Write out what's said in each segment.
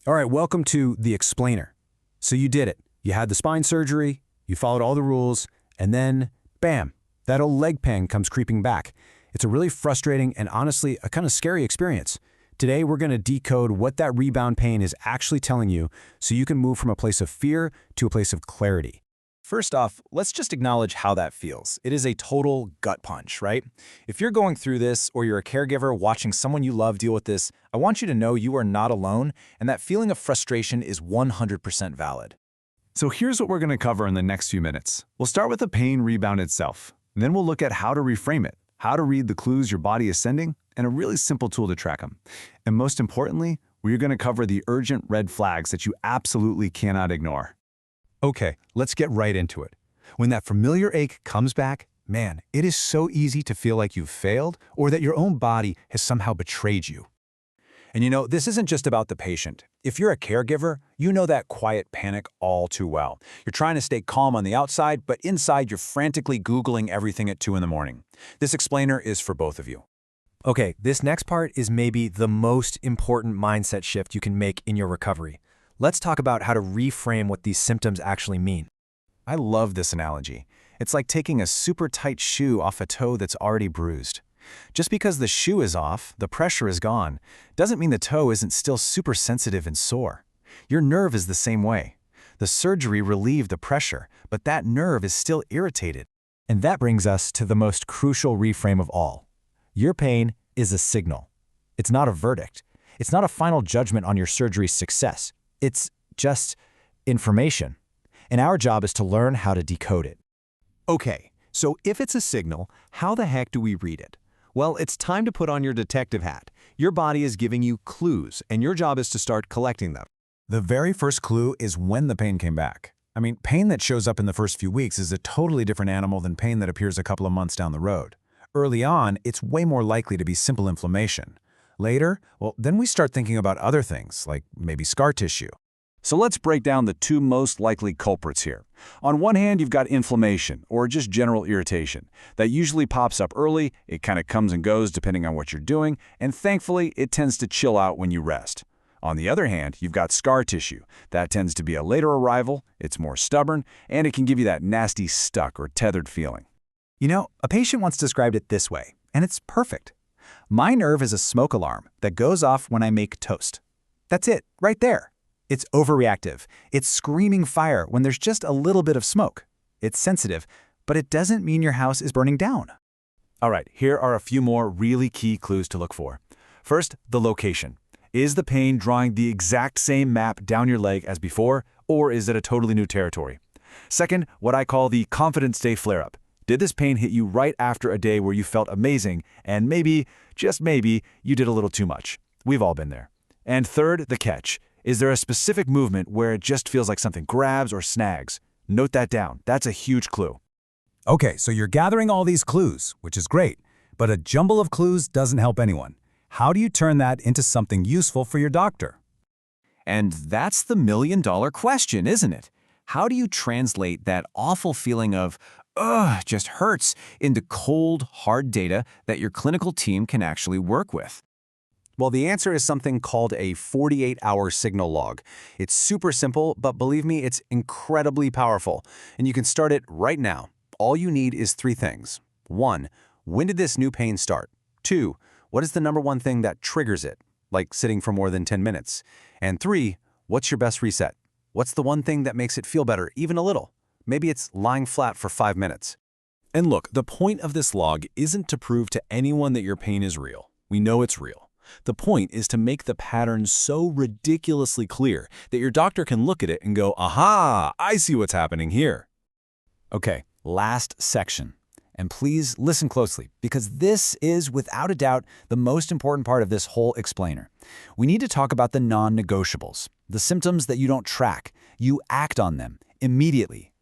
All right, welcome to The Explainer. So you did it. You had the spine surgery, you followed all the rules, and then, bam, that old leg pain comes creeping back. It's a really frustrating and honestly a kind of scary experience. Today, we're going to decode what that rebound pain is actually telling you so you can move from a place of fear to a place of clarity. First off, let's just acknowledge how that feels. It is a total gut punch, right? If you're going through this or you're a caregiver watching someone you love deal with this, I want you to know you are not alone and that feeling of frustration is 100% valid. So here's what we're going to cover in the next few minutes. We'll start with the pain rebound itself. Then we'll look at how to reframe it, how to read the clues your body is sending, and a really simple tool to track them. And most importantly, we're going to cover the urgent red flags that you absolutely cannot ignore. Okay, let's get right into it. When that familiar ache comes back, man, it is so easy to feel like you've failed or that your own body has somehow betrayed you. And you know, this isn't just about the patient. If you're a caregiver, you know that quiet panic all too well. You're trying to stay calm on the outside, but inside you're frantically Googling everything at 2 in the morning. This explainer is for both of you. Okay, this next part is maybe the most important mindset shift you can make in your recovery. Let's talk about how to reframe what these symptoms actually mean. I love this analogy. It's like taking a super tight shoe off a toe that's already bruised. Just because the shoe is off, the pressure is gone, doesn't mean the toe isn't still super sensitive and sore. Your nerve is the same way. The surgery relieved the pressure, but that nerve is still irritated. And that brings us to the most crucial reframe of all. Your pain is a signal. It's not a verdict. It's not a final judgment on your surgery's success. It's just information. And our job is to learn how to decode it. Okay, so if it's a signal, how the heck do we read it? Well, it's time to put on your detective hat. Your body is giving you clues, and your job is to start collecting them. The very first clue is when the pain came back. I mean, pain that shows up in the first few weeks is a totally different animal than pain that appears a couple of months down the road. Early on, it's way more likely to be simple inflammation. Later, well, then we start thinking about other things, like maybe scar tissue. So let's break down the two most likely culprits here. On one hand, you've got inflammation, or just general irritation. That usually pops up early, it kind of comes and goes depending on what you're doing, and thankfully, it tends to chill out when you rest. On the other hand, you've got scar tissue. That tends to be a later arrival, it's more stubborn, and it can give you that nasty stuck or tethered feeling. You know, a patient once described it this way, and it's perfect. My nerve is a smoke alarm that goes off when I make toast. That's it, right there. It's overreactive. It's screaming fire when there's just a little bit of smoke. It's sensitive, but it doesn't mean your house is burning down. All right, here are a few more really key clues to look for. First, the location. Is the pain drawing the exact same map down your leg as before, or is it a totally new territory? Second, what I call the confidence day flare-up. Did this pain hit you right after a day where you felt amazing, and maybe, just maybe, you did a little too much? We've all been there. And third, the catch. Is there a specific movement where it just feels like something grabs or snags? Note that down. That's a huge clue. Okay, so you're gathering all these clues, which is great, but a jumble of clues doesn't help anyone. How do you turn that into something useful for your doctor? And that's the million-dollar question, isn't it? How do you translate that awful feeling of, ugh, just hurts, into cold, hard data that your clinical team can actually work with? Well, the answer is something called a 48-hour signal log. It's super simple, but believe me, it's incredibly powerful. And you can start it right now. All you need is 3 things. 1, when did this new pain start? 2, what is the #1 thing that triggers it, like sitting for more than 10 minutes? And 3, what's your best reset? What's the one thing that makes it feel better, even a little? Maybe it's lying flat for 5 minutes. And look, the point of this log isn't to prove to anyone that your pain is real. We know it's real. The point is to make the pattern so ridiculously clear that your doctor can look at it and go, aha, I see what's happening here. Okay, last section. And please listen closely, because this is, without a doubt, the most important part of this whole explainer. We need to talk about the non-negotiables, the symptoms that you don't track. You act on them immediately.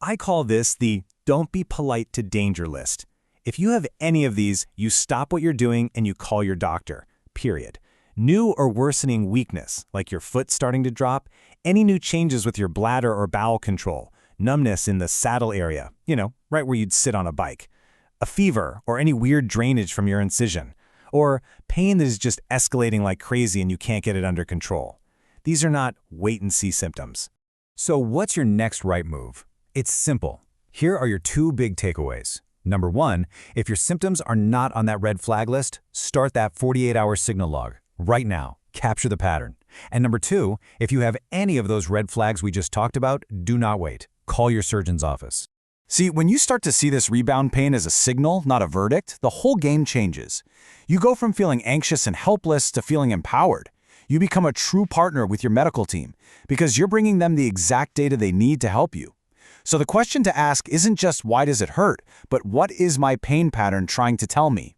I call this the don't be polite to danger list. If you have any of these, you stop what you're doing and you call your doctor, period. New or worsening weakness, like your foot starting to drop, any new changes with your bladder or bowel control, numbness in the saddle area, right where you'd sit on a bike, a fever or any weird drainage from your incision, or pain that is just escalating like crazy and you can't get it under control. These are not wait-and-see symptoms. So what's your next right move? It's simple. Here are your 2 big takeaways. Number 1, if your symptoms are not on that red flag list, start that 48-hour signal log. Right now, capture the pattern. And number 2, if you have any of those red flags we just talked about, do not wait. Call your surgeon's office. See, when you start to see this rebound pain as a signal, not a verdict, the whole game changes. You go from feeling anxious and helpless to feeling empowered. You become a true partner with your medical team because you're bringing them the exact data they need to help you. So the question to ask isn't just why does it hurt, but what is my pain pattern trying to tell me?